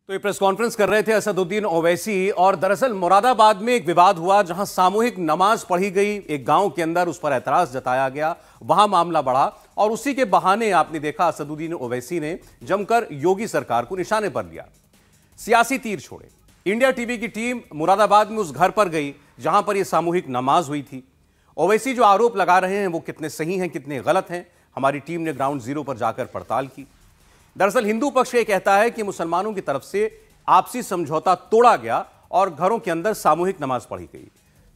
तो ये press conference कर रहे थे असदुद्दीन ओवैसी और दरअसल मुरादाबाद में एक विवाद हुआ जहां सामूहिक नमाज पढ़ी गई एक गांव के अंदर, उस पर ऐतराज जताया गया, वहां मामला बढ़ा और उसी के बहाने आपने देखा असदुद्दीन ओवैसी ने जमकर योगी सरकार को निशाने पर लिया, सियासी तीर छोड़े। इंडिया टीवी की टीम मुरादाबाद में उस घर पर गई जहां पर यह सामूहिक नमाज हुई थी। ओवैसी जो आरोप लगा रहे हैं वो कितने सही हैं कितने गलत हैं, हमारी टीम ने ग्राउंड जीरो पर जाकर पड़ताल की। दरअसल हिंदू पक्ष ये कहता है कि मुसलमानों की तरफ से आपसी समझौता तोड़ा गया और घरों के अंदर सामूहिक नमाज पढ़ी गई।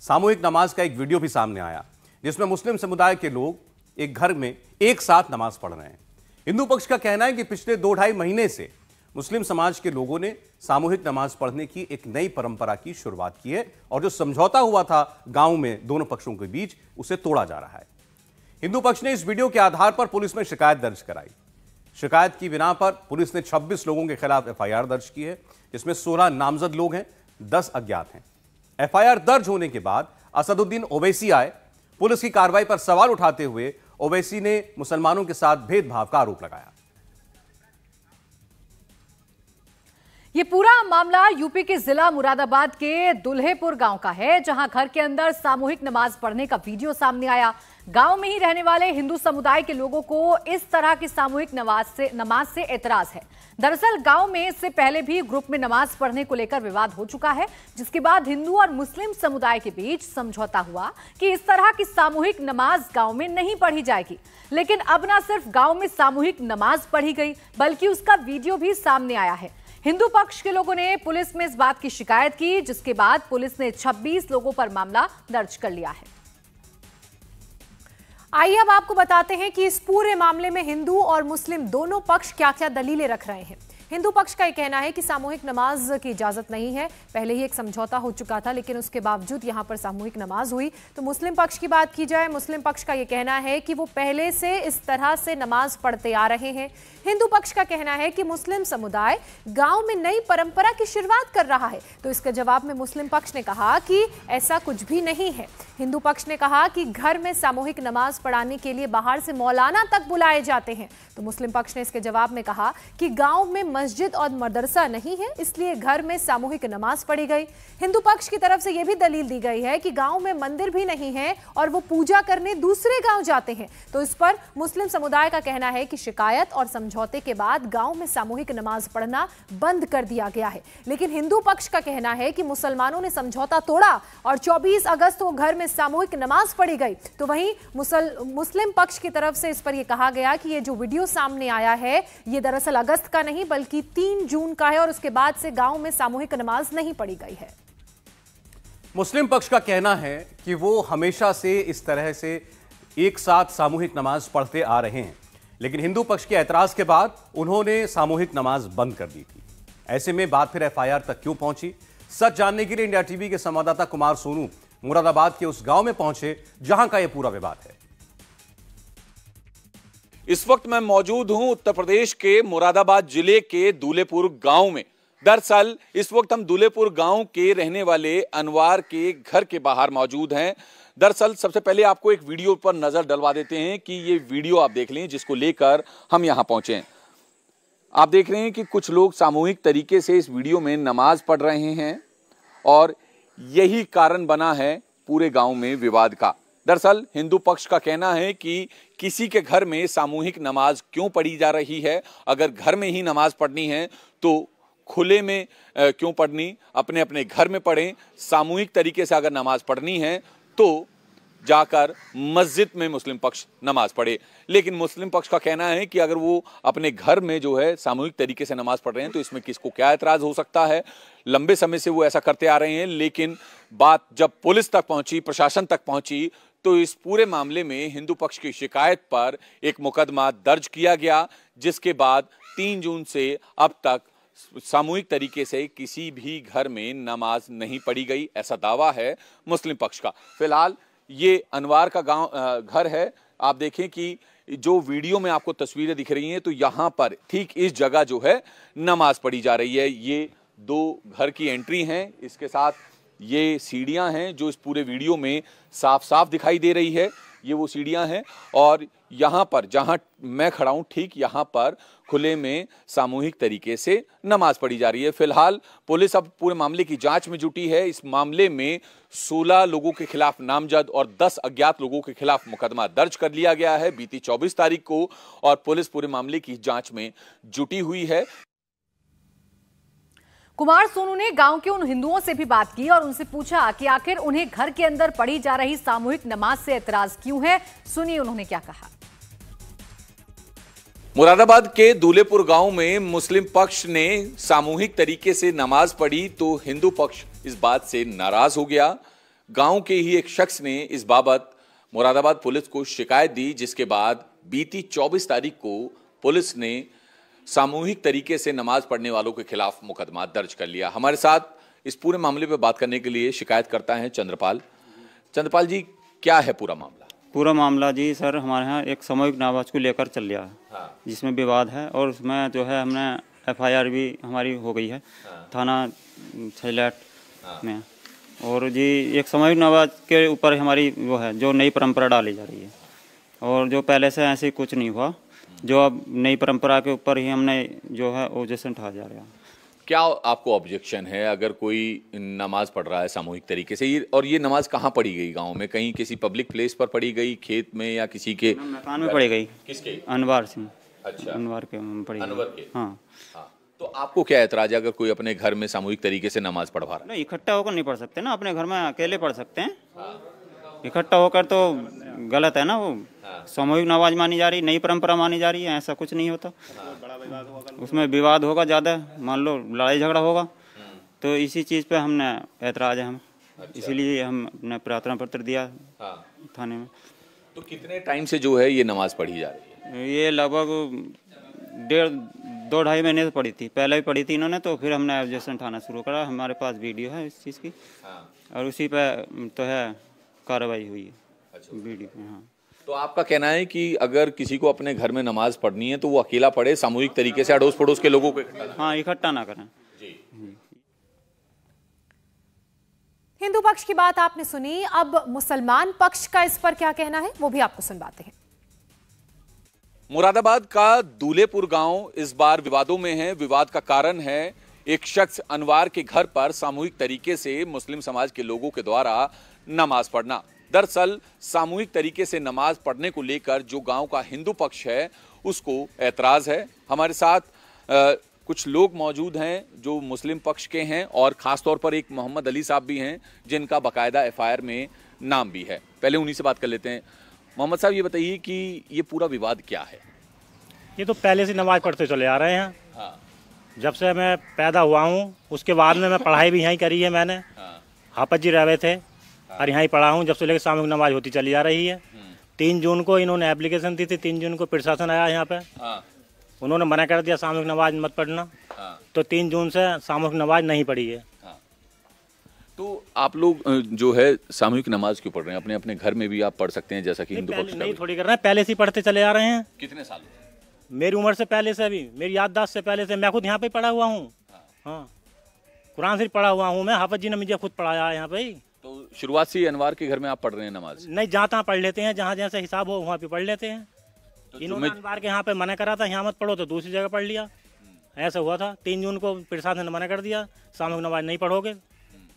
सामूहिक नमाज का एक वीडियो भी सामने आया जिसमें मुस्लिम समुदाय के लोग एक घर में एक साथ नमाज पढ़ रहे हैं। हिंदू पक्ष का कहना है कि पिछले 2-2.5 महीने से मुस्लिम समाज के लोगों ने सामूहिक नमाज पढ़ने की एक नई परंपरा की शुरुआत की है और जो समझौता हुआ था गांव में दोनों पक्षों के बीच, उसे तोड़ा जा रहा है। हिंदू पक्ष ने इस वीडियो के आधार पर पुलिस में शिकायत दर्ज कराई। शिकायत की बिना पर पुलिस ने 26 लोगों के खिलाफ एफआईआर दर्ज की है, जिसमें 16 नामजद लोग हैं, 10 अज्ञात हैं। एफआईआर दर्ज होने के बाद असदुद्दीन ओवैसी आए। पुलिस की कार्रवाई पर सवाल उठाते हुए ओवैसी ने मुसलमानों के साथ भेदभाव का आरोप लगाया। ये पूरा मामला यूपी के जिला मुरादाबाद के दुल्हेपुर गांव का है, जहां घर के अंदर सामूहिक नमाज पढ़ने का वीडियो सामने आया। गांव में ही रहने वाले हिंदू समुदाय के लोगों को इस तरह की सामूहिक नमाज से एतराज है। दरअसल गांव में इससे पहले भी ग्रुप में नमाज पढ़ने को लेकर विवाद हो चुका है, जिसके बाद हिंदू और मुस्लिम समुदाय के बीच समझौता हुआ कि इस तरह की सामूहिक नमाज गांव में नहीं पढ़ी जाएगी। लेकिन अब न सिर्फ गांव में सामूहिक नमाज पढ़ी गई, बल्कि उसका वीडियो भी सामने आया है। हिंदू पक्ष के लोगों ने पुलिस में इस बात की शिकायत की, जिसके बाद पुलिस ने 26 लोगों पर मामला दर्ज कर लिया है। आइए अब आपको बताते हैं कि इस पूरे मामले में हिंदू और मुस्लिम दोनों पक्ष क्या-क्या दलीलें रख रहे हैं। हिंदू पक्ष का यह कहना है कि सामूहिक नमाज की इजाजत नहीं है, पहले ही एक समझौता हो चुका था, लेकिन उसके बावजूद यहां पर सामूहिक नमाज हुई। तो मुस्लिम पक्ष की बात की जाए, मुस्लिम पक्ष का यह कहना है कि वो पहले से इस तरह से नमाज पढ़ते आ रहे हैं। हिंदू पक्ष का कहना है कि मुस्लिम समुदाय गांव में नई परंपरा की शुरुआत कर रहा है। तो इसके जवाब में मुस्लिम पक्ष ने कहा कि ऐसा कुछ भी नहीं है। हिंदू पक्ष ने कहा कि घर में सामूहिक नमाज पढ़ाने के लिए बाहर से मौलाना तक बुलाए जाते हैं। तो मुस्लिम पक्ष ने इसके जवाब में कहा कि गांव में मस्जिद और मदरसा नहीं है, इसलिए घर में सामूहिक नमाज पढ़ी गई। हिंदू पक्ष की तरफ से यह भी दलील दी गई है कि गांव में मंदिर भी नहीं है और वो पूजा करने दूसरे गांव जाते हैं। तो इस पर मुस्लिम समुदाय का कहना है कि शिकायत और समझौते के बाद गांव में सामूहिक नमाज पढ़ना बंद कर दिया गया है। लेकिन हिंदू पक्ष का कहना है कि मुसलमानों ने समझौता तोड़ा और 24 अगस्त को घर में सामूहिक नमाज पढ़ी गई। तो वहीं मुस्लिम पक्ष की तरफ से इस पर यह कहा गया कि ये जो वीडियो सामने आया है ये दरअसल अगस्त का नहीं बल्कि 3 जून का है और उसके बाद से गांव में सामूहिक नमाज नहीं पढ़ी गई है। मुस्लिम पक्ष का कहना है कि वो हमेशा से इस तरह से एक साथ सामूहिक नमाज पढ़ते आ रहे हैं, लेकिन हिंदू पक्ष के ऐतराज के बाद उन्होंने सामूहिक नमाज बंद कर दी थी। ऐसे में बात फिर एफआईआर तक क्यों पहुंची? सच जानने के लिए इंडिया टीवी के संवाददाता कुमार सोनू मुरादाबाद के उस गांव में पहुंचे जहां का यह पूरा विवाद है। इस वक्त मैं मौजूद हूं उत्तर प्रदेश के मुरादाबाद जिले के दूल्हेपुर गांव में। दरअसल इस वक्त हम दूल्हेपुर गांव के रहने वाले अनवार के घर के बाहर मौजूद हैं। दरअसल सबसे पहले आपको एक वीडियो पर नजर डलवा देते हैं कि ये वीडियो आप देख लें जिसको लेकर हम यहां पहुंचे हैं। आप देख रहे हैं कि कुछ लोग सामूहिक तरीके से इस वीडियो में नमाज पढ़ रहे हैं और यही कारण बना है पूरे गांव में विवाद का। दरअसल हिंदू पक्ष का कहना है कि किसी के घर में सामूहिक नमाज क्यों पढ़ी जा रही है? अगर घर में ही नमाज पढ़नी है तो खुले में क्यों पढ़नी, अपने अपने घर में पढ़ें। सामूहिक तरीके से अगर नमाज पढ़नी है तो जाकर मस्जिद में मुस्लिम पक्ष नमाज पढ़े। लेकिन मुस्लिम पक्ष का कहना है कि अगर वो अपने घर में जो है सामूहिक तरीके से नमाज पढ़ रहे हैं तो इसमें किसको क्या एतराज हो सकता है। लंबे समय से वो ऐसा करते आ रहे हैं, लेकिन बात जब पुलिस तक पहुंची, प्रशासन तक पहुंची, तो इस पूरे मामले में हिंदू पक्ष की शिकायत पर एक मुकदमा दर्ज किया गया, जिसके बाद 3 जून से अब तक सामूहिक तरीके से किसी भी घर में नमाज नहीं पढ़ी गई, ऐसा दावा है मुस्लिम पक्ष का। फिलहाल ये अनवार का घर है। आप देखें कि जो वीडियो में आपको तस्वीरें दिख रही हैं तो यहाँ पर ठीक इस जगह जो है नमाज पढ़ी जा रही है। ये 2 घर की एंट्री हैं, इसके साथ ये सीढ़ियां हैं जो इस पूरे वीडियो में साफ साफ दिखाई दे रही है। ये वो सीढ़ियां हैं और यहाँ पर जहाँ मैं खड़ा हूँ ठीक यहाँ पर खुले में सामूहिक तरीके से नमाज पढ़ी जा रही है। फिलहाल पुलिस अब पूरे मामले की जांच में जुटी है। इस मामले में 16 लोगों के खिलाफ नामजद और 10 अज्ञात लोगों के खिलाफ मुकदमा दर्ज कर लिया गया है बीती 24 तारीख को और पुलिस पूरे मामले की जांच में जुटी हुई है। कुमार सोनू ने गांव के उन हिंदुओं से भी बात की और उनसे पूछा कि आखिर उन्हें घर के अंदर पढ़ी जा रही सामूहिक नमाज से एतराज क्यों है। सुनिए उन्होंने क्या कहा। मुरादाबाद के दूलेपुर गांव में मुस्लिम पक्ष ने सामूहिक तरीके से नमाज पढ़ी तो हिंदू पक्ष इस बात से नाराज हो गया। गांव के ही एक शख्स ने इस बाबत मुरादाबाद पुलिस को शिकायत दी, जिसके बाद बीती 24 तारीख को पुलिस ने सामूहिक तरीके से नमाज पढ़ने वालों के खिलाफ मुकदमा दर्ज कर लिया। हमारे साथ इस पूरे मामले पर बात करने के लिए शिकायत करता है चंद्रपाल। चंद्रपाल जी, क्या है पूरा मामला? पूरा मामला जी सर, हमारे यहाँ एक सामूहिक नमाज को लेकर चल रहा है। हाँ। जिसमें विवाद है और उसमें जो है हमने FIR भी हमारी हो गई है। हाँ। थाना छैलाट में। और जी एक सामूहिक नमाज के ऊपर हमारी वो है जो नई परंपरा डाली जा रही है और जो पहले से ऐसे कुछ नहीं हुआ, जो अब नई परंपरा के ऊपर ही हमने जो है ऑब्जेक्शन उठाया जा रहा है। क्या आपको ऑब्जेक्शन है अगर कोई नमाज पढ़ रहा है सामूहिक तरीके से? और ये नमाज कहाँ पढ़ी गई गांव में? कहीं किसी पब्लिक प्लेस पर पढ़ी गई, खेत में या किसी के मकान में पढ़ी गई? किसके? अनवर सिंह। अच्छा, अनवर के पढ़ी गई। अनवर के? हाँ। तो आपको क्या एतराज है अगर कोई अपने घर में सामूहिक तरीके से नमाज पढ़वा रहा है? नहीं, इकट्ठा होकर नहीं पढ़ सकते ना, अपने घर में अकेले पढ़ सकते हैं। इकट्ठा होकर तो गलत है ना, वो सामूहिक नमाज मानी जा रही, नई परंपरा मानी जा रही है, ऐसा कुछ नहीं होता। उसमें विवाद होगा ज़्यादा, मान लो लड़ाई झगड़ा होगा, तो इसी चीज़ पे हमने एतराज़ है हम। इसीलिए हम अपना प्रार्थना पत्र दिया थाने में। तो कितने टाइम से जो है ये नमाज पढ़ी जा रही है? ये लगभग 2-2.5 महीने से पढ़ी थी, पहले भी पढ़ी थी इन्होंने, तो फिर हमने ऑब्जेक्शन उठाना शुरू करा। हमारे पास वीडियो है इस चीज़ की और उसी पे तो है कार्रवाई हुई है। अच्छा। वीडियो में। हाँ। तो आपका कहना है कि अगर किसी को अपने घर में नमाज पढ़नी है तो वो अकेला पढ़े, सामूहिक तरीके से अड़ोस पड़ोस के लोगों को इकट्ठा ना करें। जी। हिंदू पक्ष की बात आपने सुनी, अब मुसलमान पक्ष का इस पर क्या कहना है वो भी आपको सुनवाते हैं। मुरादाबाद का दूलेपुर गांव इस बार विवादों में है। विवाद का कारण है एक शख्स अनवार के घर पर सामूहिक तरीके से मुस्लिम समाज के लोगों के द्वारा नमाज पढ़ना। दरअसल सामूहिक तरीके से नमाज पढ़ने को लेकर जो गांव का हिंदू पक्ष है उसको एतराज है। हमारे साथ कुछ लोग मौजूद हैं जो मुस्लिम पक्ष के हैं और ख़ास तौर पर एक मोहम्मद अली साहब भी हैं जिनका बाकायदा FIR में नाम भी है। पहले उन्हीं से बात कर लेते हैं। मोहम्मद साहब, ये बताइए कि ये पूरा विवाद क्या है? ये तो पहले से नमाज पढ़ते चले आ रहे हैं। हाँ। जब से मैं पैदा हुआ हूँ उसके बाद में मैं पढ़ाई भी यहीं करी है मैंने। हाँ। हाफिज जी रहे थे और यहाँ ही पढ़ा हूँ जब से लेकर सामूहिक नमाज होती चली जा रही है। 3 जून को इन्होंने एप्लीकेशन दी थी, 3 जून को प्रशासन आया यहाँ पे। हाँ। उन्होंने मना कर दिया सामूहिक नमाज मत पढ़ना। हाँ। तो 3 जून से सामूहिक नमाज नहीं पढ़ी है। हाँ। तो आप लोग जो है सामूहिक नमाज क्यों पढ़ रहे हैं? अपने अपने घर में भी आप पढ़ सकते हैं जैसा कि हिंदू पक्ष नहीं थोड़ी कर रहे हैं, पहले से ही पढ़ते चले आ रहे हैं। कितने साल? मेरी उम्र से पहले से, भी मेरी याददाश्त से पहले से, मैं खुद यहाँ पे पढ़ा हुआ हूँ। हाँ, कुरान शरीफ पढ़ा हुआ हूँ मैं, हाफिज जी ने मुझे खुद पढ़ाया है यहाँ पे। तो शुरुआत से अनवार के घर में आप पढ़ रहे हैं नमाज? नहीं, जहाँ तहाँ पढ़ लेते हैं, जहाँ जैसे हिसाब हो वहाँ पे पढ़ लेते हैं। तो इन्होंने अनवार के यहाँ पे मना करा था, यहाँ मत पढ़ो, तो दूसरी जगह पढ़ लिया। ऐसा हुआ था। 3 जून को प्रशासन ने मना कर दिया सामूहिक नमाज नहीं पढ़ोगे,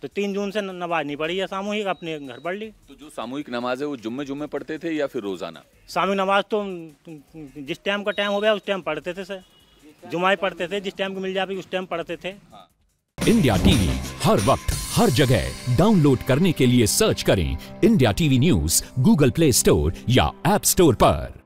तो 3 जून से नमाज नहीं पढ़ी है सामूहिक, अपने घर पढ़ ली। तो जो सामूहिक नमाज है वो जुम्मे पढ़ते थे या फिर रोजाना? सामूहिक नमाज तो जिस टाइम का टाइम हो गया उस टाइम पढ़ते थे सर, जुम्मा पढ़ते थे, जिस टाइम को मिल जाए उस टाइम पढ़ते थे। इंडिया टीवी हर वक्त हर जगह डाउनलोड करने के लिए सर्च करें India TV news Google play store या ऐप स्टोर पर।